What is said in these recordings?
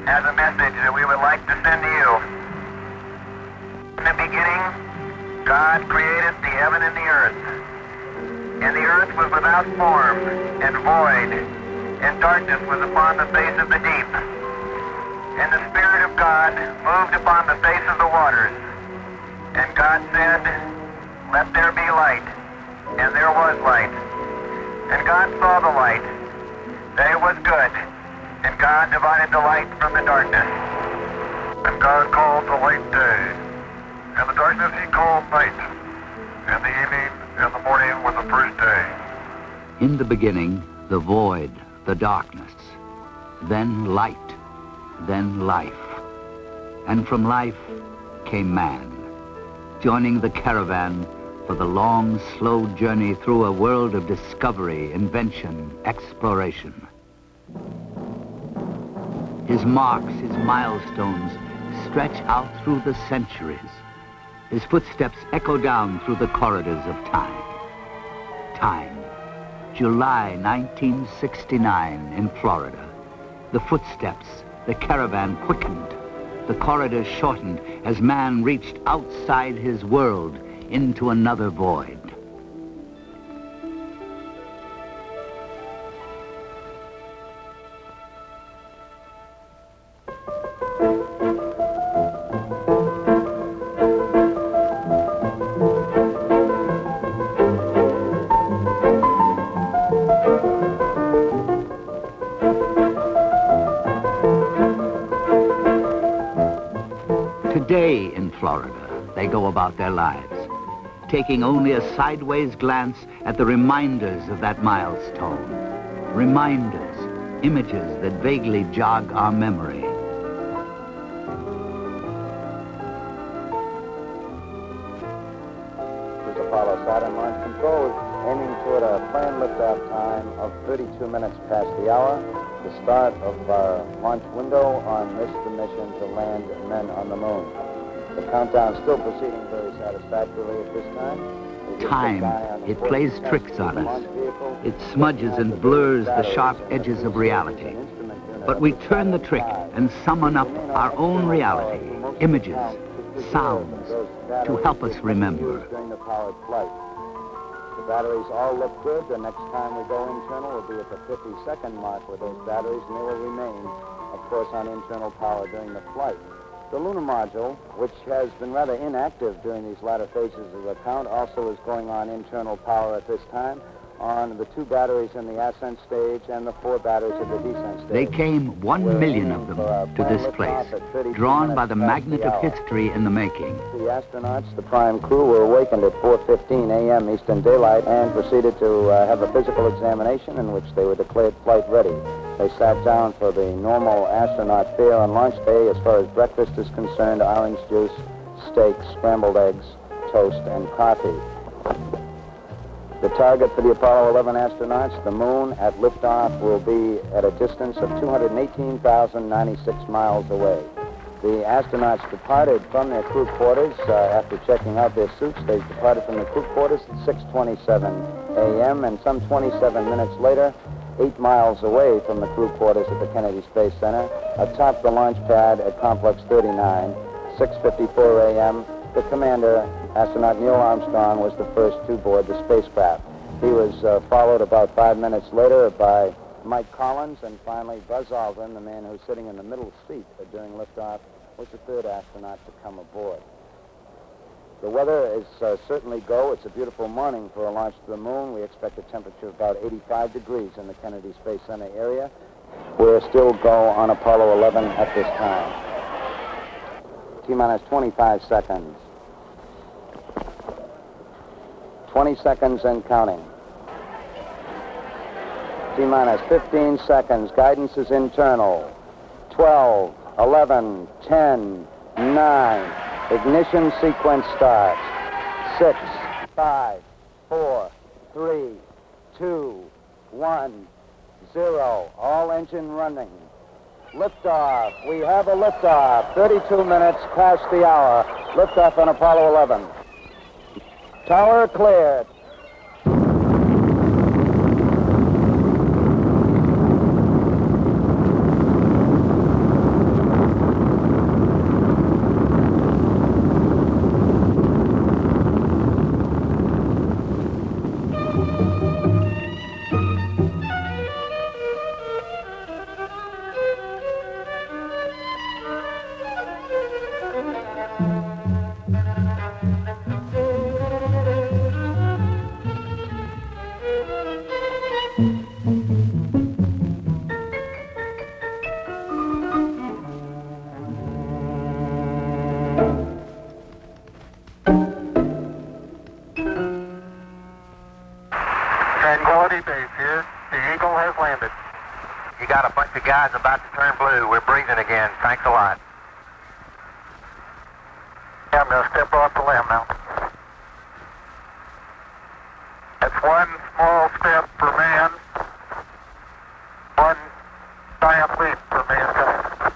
has a message that we would like to send to you. In the beginning, God created the heaven and the earth. And the earth was without form and void, and darkness was upon the face of the deep. And the Spirit of God moved upon the face of the waters. And God said, "Let there be light." And there was light. And God saw the light, that it was good. And God divided the light from the darkness. And God called the light day, and the darkness he called night. And the evening and the morning was the first day. In the beginning, the void, the darkness, then light, then life. And from life came man, joining the caravan for the long, slow journey through a world of discovery, invention, exploration. His marks, his milestones, stretch out through the centuries. His footsteps echo down through the corridors of time. Time. July 1969 in Florida. The footsteps, the caravan quickened. The corridors shortened as man reached outside his world into another void. Today in Florida, they go about their lives, taking only a sideways glance at the reminders of that milestone. Reminders, images that vaguely jog our memory. This is Apollo Saturn Launch Control, aiming toward a planned liftoff time of 32 minutes past the hour, the start of our launch window on this mission to land men on the moon. The countdown still proceeding very satisfactorily at this time. Time, it plays tricks on us. It smudges and blurs the sharp edges of reality. But we turn the trick and summon up our own reality, images, sounds, to help us remember. The batteries all look good. The next time we go internal will be at the 50-second mark with those batteries, and they will remain, of course, on internal power during the flight. The lunar module, which has been rather inactive during these latter phases of the count, also is going on internal power at this time on the 2 batteries in the ascent stage and the 4 batteries at the descent stage. They came 1 million of them to this place, drawn by the magnet of history in the making. The astronauts, the prime crew, were awakened at 4:15 a.m. Eastern Daylight and proceeded to have a physical examination in which they were declared flight ready. They sat down for the normal astronaut fare on launch day. As far as breakfast is concerned, orange juice, steak, scrambled eggs, toast, and coffee. The target for the Apollo 11 astronauts, the moon, at liftoff will be at a distance of 218,096 miles away. The astronauts departed from their crew quarters after checking out their suits. They departed from the crew quarters at 6:27 a.m. and some 27 minutes later, 8 miles away from the crew quarters at the Kennedy Space Center, atop the launch pad at Complex 39, 6:54 a.m., the commander, astronaut Neil Armstrong, was the first to board the spacecraft. He was followed about 5 minutes later by Mike Collins, and finally Buzz Aldrin, the man who's sitting in the middle seat during liftoff, was the third astronaut to come aboard. The weather is certainly go. It's a beautiful morning for a launch to the moon. We expect a temperature of about 85 degrees in the Kennedy Space Center area. We're still go on Apollo 11 at this time. T-minus 25 seconds. 20 seconds and counting. T-minus 15 seconds. Guidance is internal. 12, 11, 10, 9. Ignition sequence starts. 6, 5, 4, 3, 2, 1, 0. All engine running. Liftoff. We have a liftoff. 32 minutes past the hour. Liftoff on Apollo 11. Tower cleared. sky's about to turn blue. We're breathing again. Thanks a lot. Yeah, I'm going to step off the limb now. That's one small step for man, one giant leap for mankind.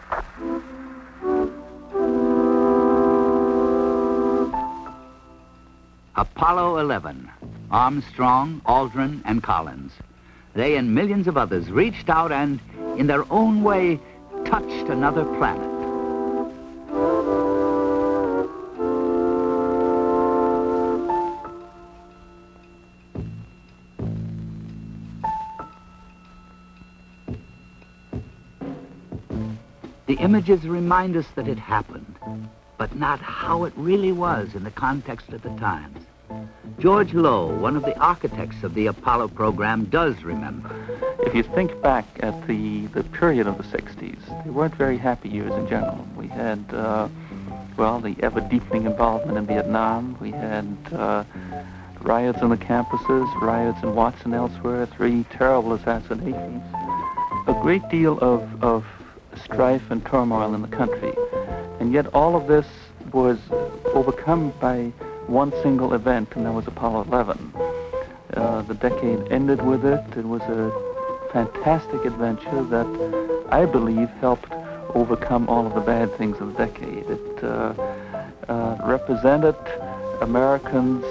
Apollo 11, Armstrong, Aldrin, and Collins. They and millions of others reached out and, in their own way, touched another planet. The images remind us that it happened, but not how it really was in the context of the times. George Lowe, one of the architects of the Apollo program, does remember. If you think back at the period of the 60s, they weren't very happy years in general. We had, the ever-deepening involvement in Vietnam. We had riots on the campuses, riots in Watson elsewhere, 3 terrible assassinations. A great deal of strife and turmoil in the country. And yet all of this was overcome by one single event, and that was Apollo 11. The decade ended with it. It was a fantastic adventure that I believe helped overcome all of the bad things of the decade. It represented Americans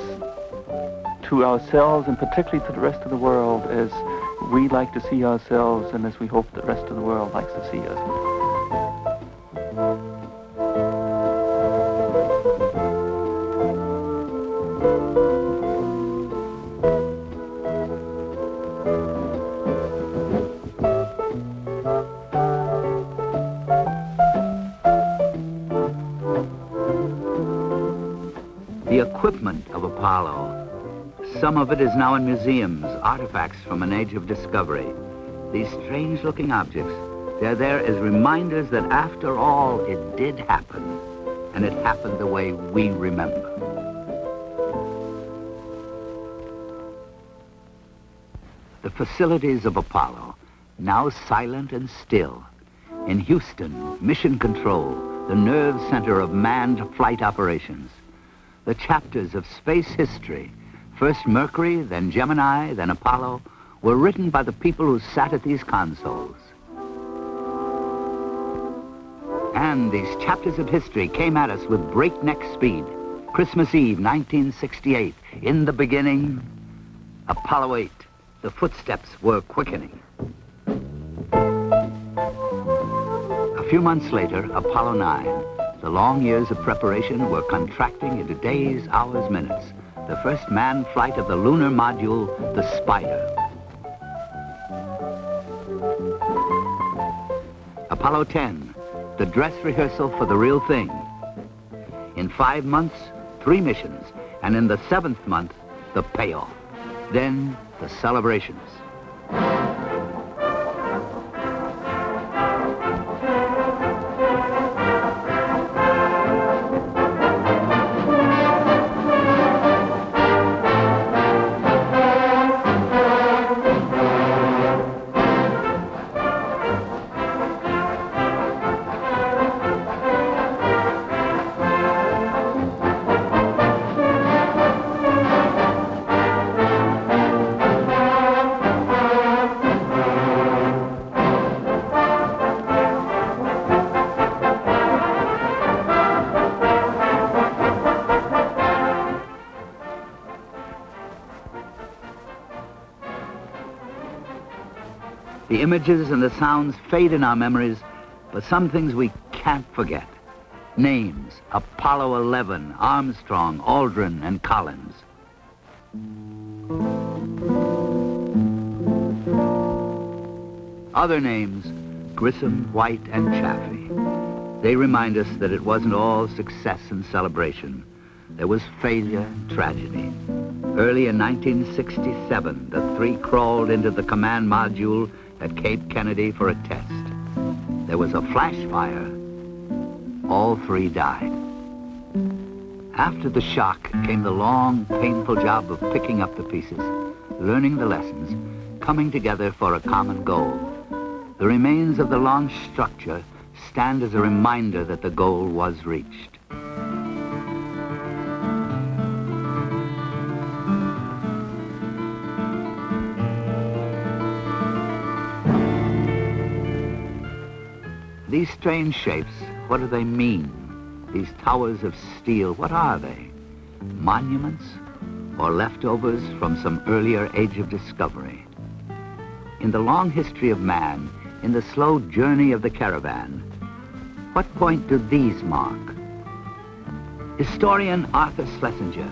to ourselves, and particularly to the rest of the world, as we like to see ourselves and as we hope the rest of the world likes to see us. The equipment of Apollo, some of it is now in museums, artifacts from an age of discovery. These strange-looking objects, they're there as reminders that after all, it did happen, and it happened the way we remember. The facilities of Apollo, now silent and still. In Houston, Mission Control, the nerve center of manned flight operations. The chapters of space history, first Mercury, then Gemini, then Apollo, were written by the people who sat at these consoles. And these chapters of history came at us with breakneck speed. Christmas Eve, 1968, in the beginning, Apollo 8, the footsteps were quickening. A few months later, Apollo 9. The long years of preparation were contracting into days, hours, minutes. The first manned flight of the lunar module, the Spider. Apollo 10, the dress rehearsal for the real thing. In 5 months, 3 missions, and in the 7th month, the payoff. Then, the celebrations. The images and the sounds fade in our memories, but some things we can't forget. Names: Apollo 11, Armstrong, Aldrin, and Collins. Other names: Grissom, White, and Chaffee. They remind us that it wasn't all success and celebration. There was failure and tragedy. Early in 1967, the 3 crawled into the command module at Cape Kennedy for a test. There was a flash fire. All 3 died. After the shock came the long, painful job of picking up the pieces, learning the lessons, coming together for a common goal. The remains of the launch structure stand as a reminder that the goal was reached. These strange shapes, what do they mean? These towers of steel, what are they? Monuments or leftovers from some earlier age of discovery? In the long history of man, in the slow journey of the caravan, what point do these mark? Historian Arthur Schlesinger: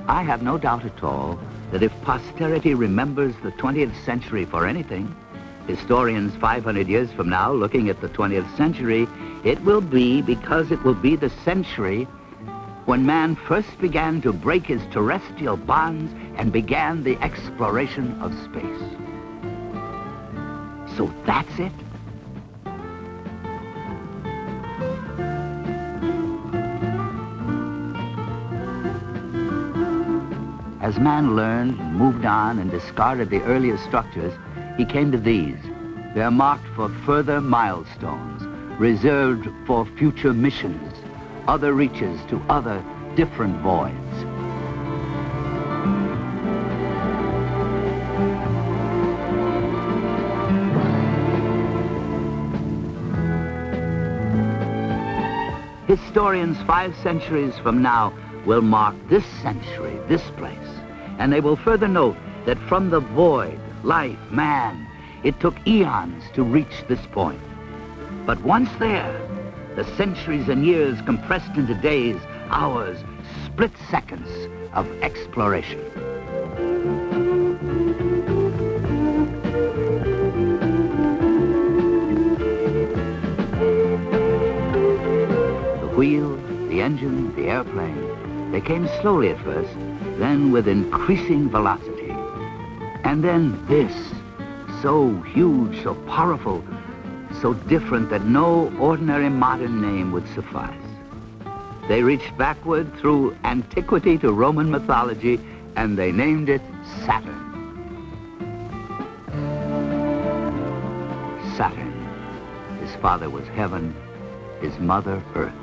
I have no doubt at all that if posterity remembers the 20th century for anything, historians 500 years from now looking at the 20th century, it will be because it will be the century when man first began to break his terrestrial bonds and began the exploration of space. So that's it? As man learned, moved on, and discarded the earlier structures, he came to these. They're marked for further milestones, reserved for future missions, other reaches to other different voids. Historians 5 centuries from now will mark this century, this place, and they will further note that from the void, life, man, it took eons to reach this point. But once there, the centuries and years compressed into days, hours, split seconds of exploration. The wheel, the engine, the airplane, they came slowly at first, then with increasing velocity. And then this, so huge, so powerful, so different that no ordinary modern name would suffice. They reached backward through antiquity to Roman mythology, and they named it Saturn. Saturn. His father was heaven, his mother earth.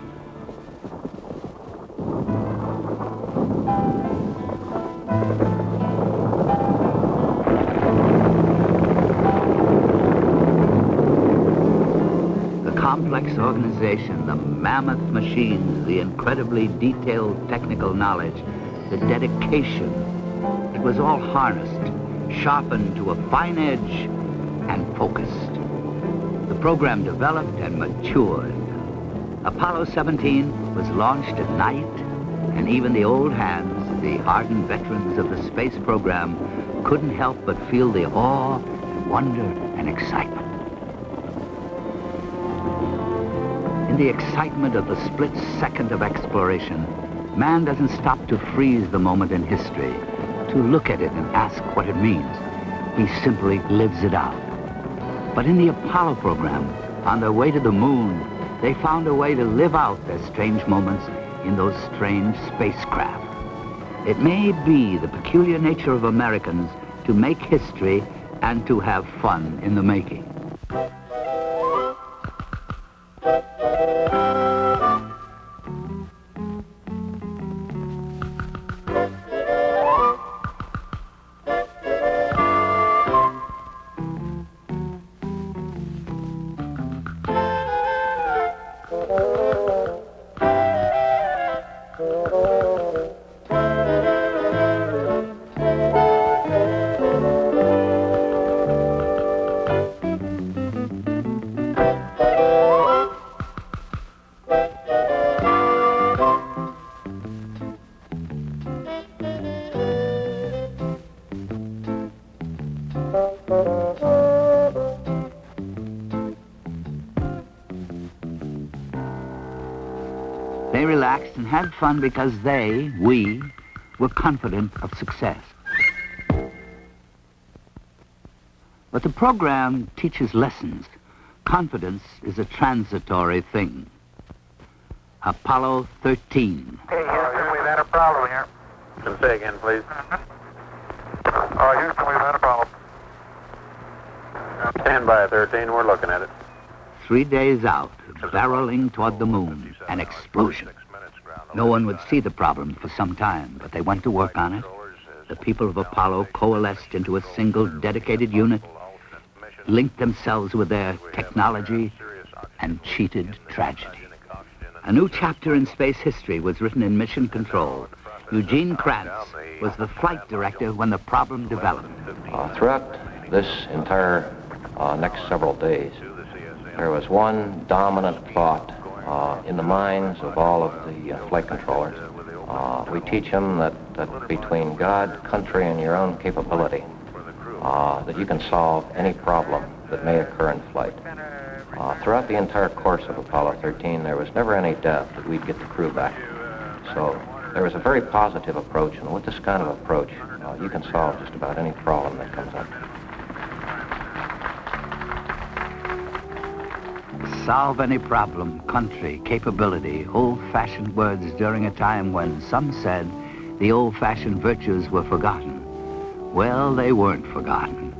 Complex organization, the mammoth machines, the incredibly detailed technical knowledge, the dedication. It was all harnessed, sharpened to a fine edge, and focused. The program developed and matured. Apollo 17 was launched at night, and even the old hands, the hardened veterans of the space program, couldn't help but feel the awe, wonder, and excitement. In the excitement of the split second of exploration, man doesn't stop to freeze the moment in history, to look at it and ask what it means. He simply lives it out. But in the Apollo program, on their way to the moon, they found a way to live out their strange moments in those strange spacecraft. It may be the peculiar nature of Americans to make history and to have fun in the making. They relaxed and had fun because we, were confident of success. But the program teaches lessons. Confidence is a transitory thing. Apollo 13. Hey, Houston, we've had a problem here. Can say again, please. Houston, we've had a problem. Stand by, 13. We're looking at it. 3 days out, barreling toward the moon, an explosion. No one would see the problem for some time, but they went to work on it. The people of Apollo coalesced into a single dedicated unit, linked themselves with their technology, and cheated tragedy. A new chapter in space history was written in Mission Control. Eugene Kranz was the flight director when the problem developed. Throughout this entire next several days, there was one dominant thought in the minds of all of the flight controllers. We teach them that between God, country, and your own capability, that you can solve any problem that may occur in flight. Throughout the entire course of Apollo 13, there was never any doubt that we'd get the crew back. So there was a very positive approach, and with this kind of approach, you can solve just about any problem that comes up. Solve any problem, country, capability, old-fashioned words during a time when some said the old-fashioned virtues were forgotten. Well, they weren't forgotten.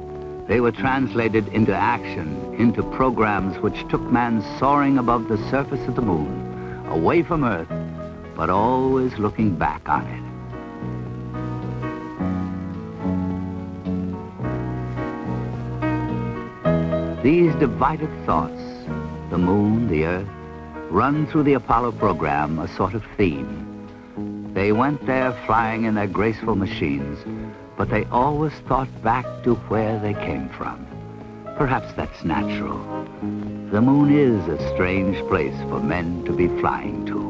They were translated into action, into programs which took man soaring above the surface of the moon, away from Earth, but always looking back on it. These divided thoughts, the moon, the Earth, run through the Apollo program, a sort of theme. They went there flying in their graceful machines, but they always thought back to where they came from. Perhaps that's natural. The moon is a strange place for men to be flying to.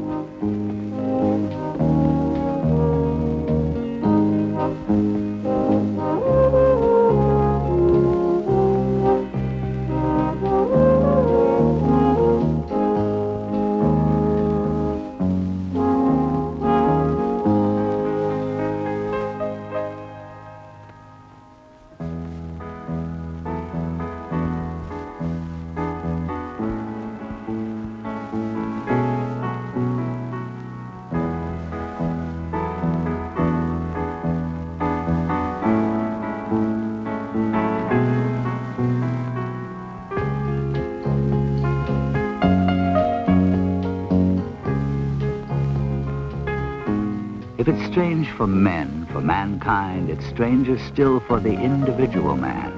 If it's strange for men, for mankind, it's stranger still for the individual man.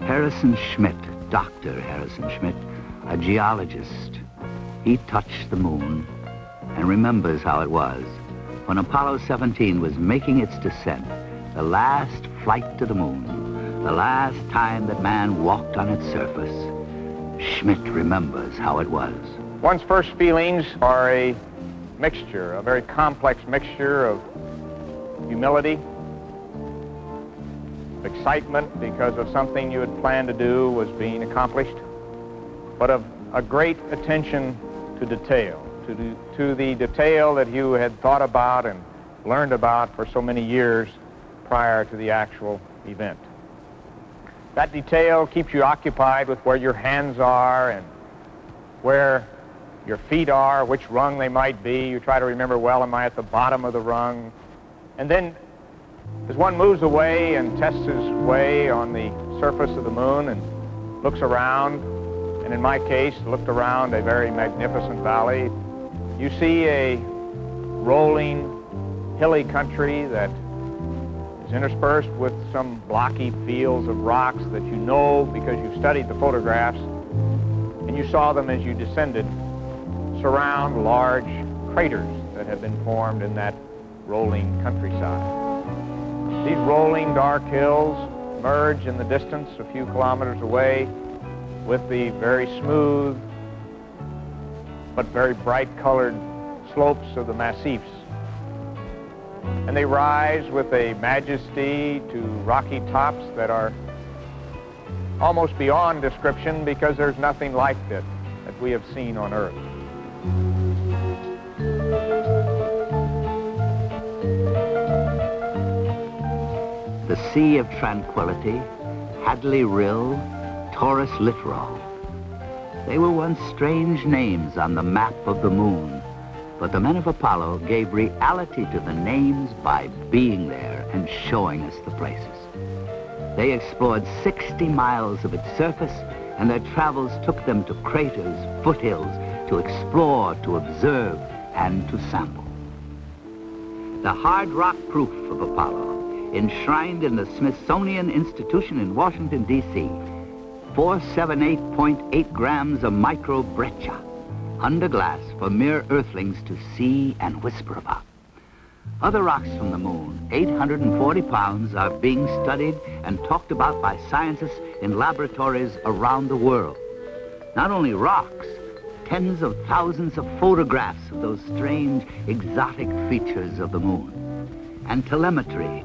Harrison Schmitt, Dr. Harrison Schmitt, a geologist, he touched the moon and remembers how it was when Apollo 17 was making its descent, the last flight to the moon, the last time that man walked on its surface. Schmitt remembers how it was. One's first feelings are a mixture, a very complex mixture of humility, excitement because of something you had planned to do was being accomplished, but of a great attention to detail, to the detail that you had thought about and learned about for so many years prior to the actual event. That detail keeps you occupied with where your hands are and where your feet are, which rung they might be. You try to remember, well, am I at the bottom of the rung? And then as one moves away and tests his way on the surface of the moon and looks around, and in my case, looked around a very magnificent valley, you see a rolling, hilly country that is interspersed with some blocky fields of rocks that you know because you've studied the photographs, and you saw them as you descended surround large craters that have been formed in that rolling countryside. These rolling dark hills merge in the distance a few kilometers away with the very smooth but very bright colored slopes of the massifs. And they rise with a majesty to rocky tops that are almost beyond description because there's nothing like it that we have seen on Earth. The Sea of Tranquility, Hadley Rill, Taurus Littoral. They were once strange names on the map of the moon, but the men of Apollo gave reality to the names by being there and showing us the places. They explored 60 miles of its surface, and their travels took them to craters, foothills, to explore, to observe, and to sample. The hard rock proof of Apollo, enshrined in the Smithsonian Institution in Washington, D.C., 478.8 grams of microbreccia, under glass for mere earthlings to see and whisper about. Other rocks from the moon, 840 pounds, are being studied and talked about by scientists in laboratories around the world. Not only rocks, tens of thousands of photographs of those strange, exotic features of the moon. And telemetry,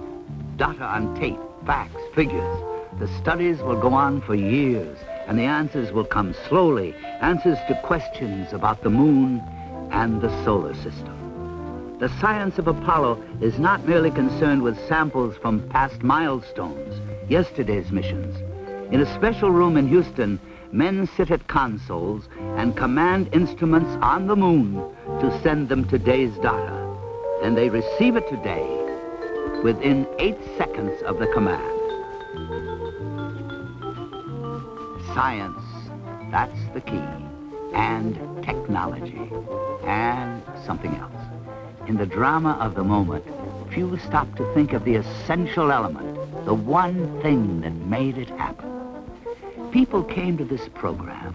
data on tape, facts, figures. The studies will go on for years, and the answers will come slowly, answers to questions about the moon and the solar system. The science of Apollo is not merely concerned with samples from past milestones, yesterday's missions. In a special room in Houston, men sit at consoles and command instruments on the moon to send them today's data. And they receive it today within 8 seconds of the command. Science, that's the key, and technology, and something else. In the drama of the moment, few stop to think of the essential element, the one thing that made it happen. People came to this program,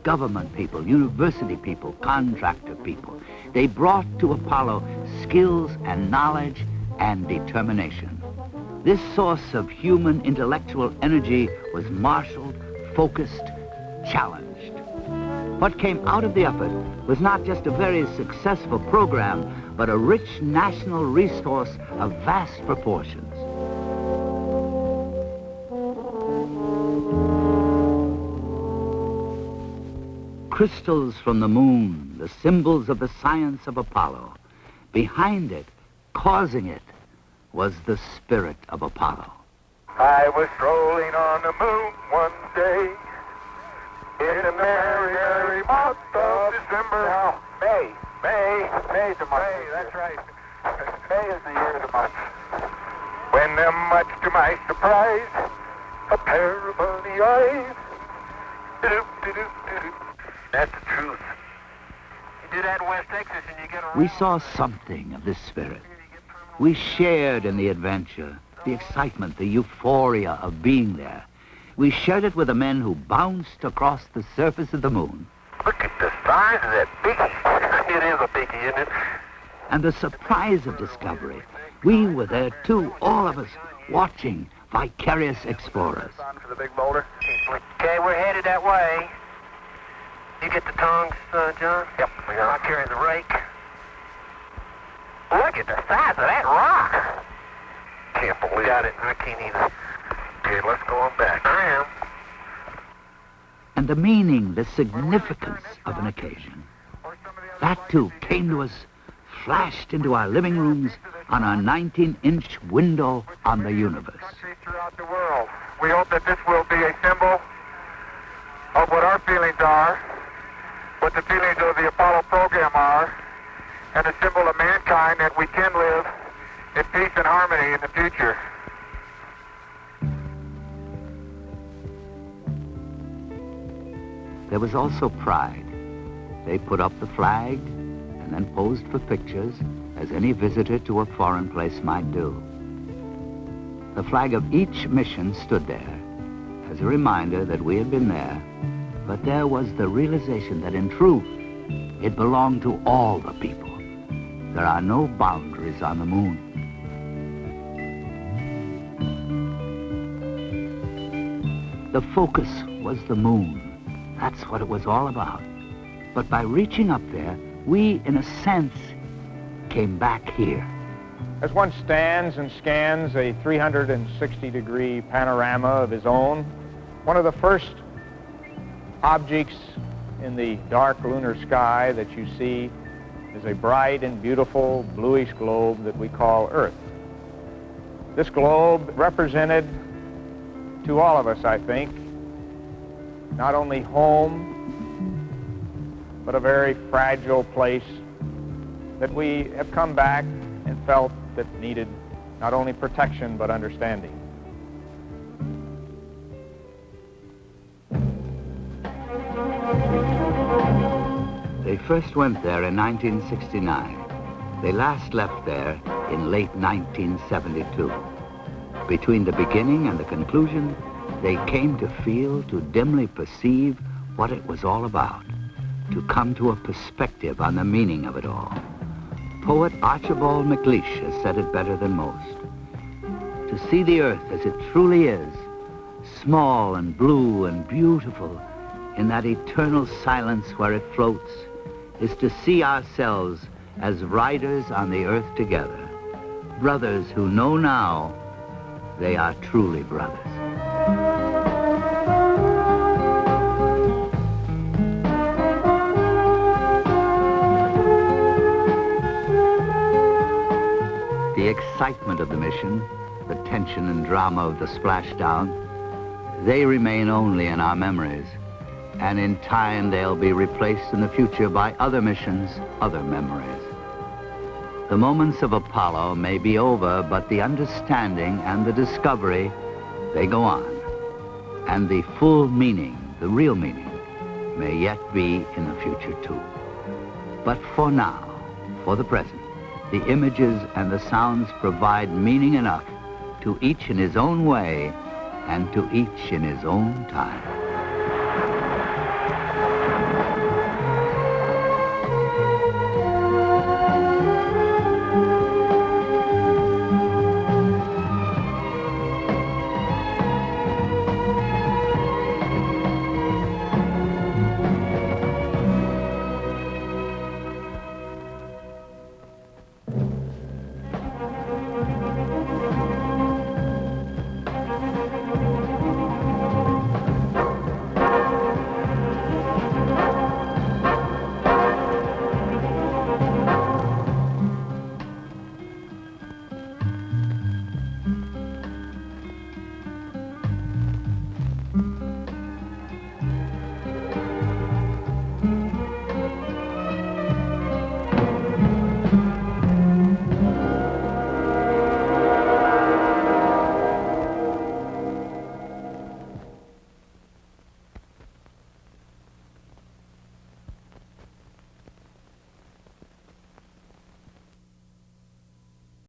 government people, university people, contractor people. They brought to Apollo skills and knowledge and determination. This source of human intellectual energy was marshaled, focused, challenged. What came out of the effort was not just a very successful program, but a rich national resource of vast proportions. Crystals from the moon, the symbols of the science of Apollo. Behind it, causing it, was the spirit of Apollo. I was strolling on the moon one day in the merry, merry month of December. Now, May's the month. May, that's right. May is the year of the month. When, much to my surprise, a pair of bunny eyes. That's the truth. You do that in West Texas and you get around. We saw something of this spirit. We shared in the adventure, the excitement, the euphoria of being there. We shared it with the men who bounced across the surface of the moon. Look at the size of that biggie. It is a biggie, isn't it? And the surprise of discovery. We were there too, all of us, watching, vicarious explorers. On for the big boulder. Okay, we're headed that way. You get the tongs, John? Yep, we are. I'll carry the rake. Look at the size of that rock. Can't believe it. I can't either. Okay, let's go on back. I am. And the meaning, the significance of an occasion. That too came to us, flashed into our living rooms on our 19-inch window on the universe. Throughout the world. We hope that this will be a symbol of what our feelings are, what the feelings of the Apollo program are, and a symbol of mankind that we can live in peace and harmony in the future. There was also pride. They put up the flag and then posed for pictures, as any visitor to a foreign place might do. The flag of each mission stood there as a reminder that we had been there, but there was the realization that in truth, it belonged to all the people. There are no boundaries on the moon. The focus was the moon. That's what it was all about. But by reaching up there, we, in a sense, came back here. As one stands and scans a 360-degree panorama of his own, one of the first objects in the dark lunar sky that you see is a bright and beautiful bluish globe that we call Earth. This globe represented to all of us, I think, not only home, but a very fragile place that we have come back and felt that needed not only protection, but understanding. They first went there in 1969. They last left there in late 1972. Between the beginning and the conclusion, they came to feel, to dimly perceive what it was all about, to come to a perspective on the meaning of it all. Poet Archibald MacLeish has said it better than most. To see the earth as it truly is, small and blue and beautiful, in that eternal silence where it floats, is to see ourselves as riders on the earth together, brothers who know now they are truly brothers. The excitement of the mission, the tension and drama of the splashdown, they remain only in our memories. And in time, they'll be replaced in the future by other missions, other memories. The moments of Apollo may be over, but the understanding and the discovery, they go on. And the full meaning, the real meaning, may yet be in the future too. But for now, for the present, the images and the sounds provide meaning enough to each in his own way and to each in his own time.